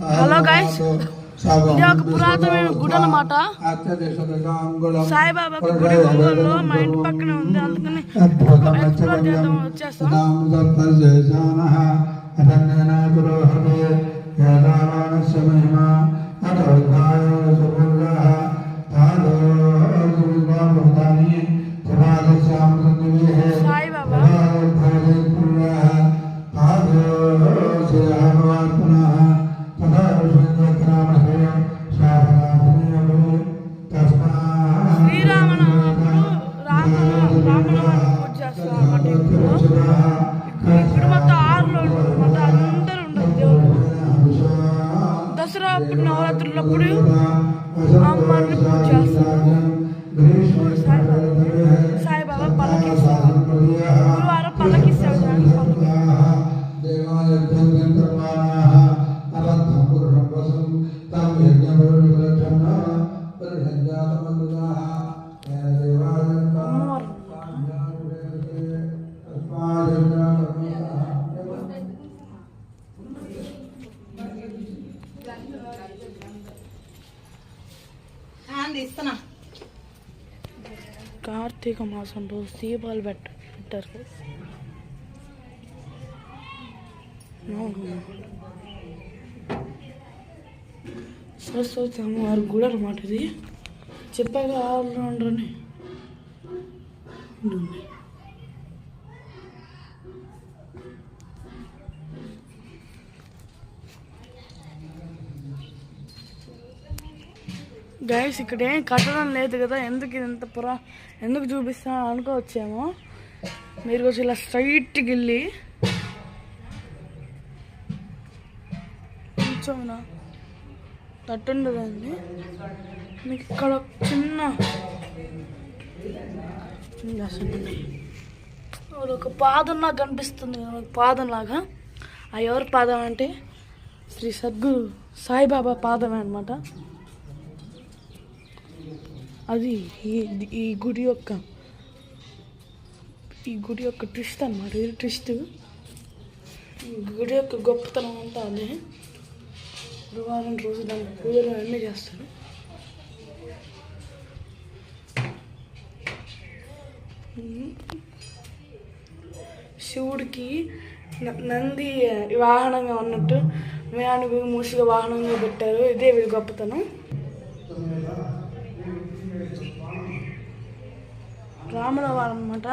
Hello guys, ఇది ఒక పురాతనమైన గుడి అన్నమాట. సాయిబాబా గుడి ఒంగోలులో మా ఇంటి పక్కనే ఉంది. అందుకని ఎక్స్ప్లోర్ చేద్దాం వచ్చేస్తాం. సాయిబాబా దసరా అప్పుడు నవరాత్రులప్పుడు అమ్మవారిని పూజ చేస్తారు. సాయిబాబా పల్లకిస్తారు. గురువారం పల్లకిస్తారు. కార్తీక మాసం రోజు దీపాలు పెట్టారు. సరస్వతి అమ్మవారి గుడి అన్నమాట. ఇది చెప్పాక ఆల్రౌండర్ని గైస్, ఇక్కడ ఏం కట్టడం లేదు కదా, ఎందుకు ఇంత ఎందుకు చూపిస్తా అనుకోవచ్చేమో. మీరు కొంచెం ఇలా స్ట్రైట్కి వెళ్ళి కొంచెం తట్టుండదండి. మీకు ఇక్కడ చిన్న ఒక పాదం నాకు కనిపిస్తుంది, పాదంలాగా. ఆ ఎవరి పాదం అంటే శ్రీ సద్గురు సాయిబాబా పాదమే అనమాట. అది ఈ గుడి యొక్క ట్విస్ట్ అన్నమాట. ఇది ట్విస్ట్. ఈ గుడి యొక్క గొప్పతనం అంతా అదే. గురువారం రోజు దానికి పూజలు అన్నీ చేస్తారు. శివుడికి నంది వాహనంగా ఉన్నట్టు మేనానికి మూసిగా వాహనంగా పెట్టారు. ఇదే వీడి గొప్పతనం. రాముల వారు అన్నమాట.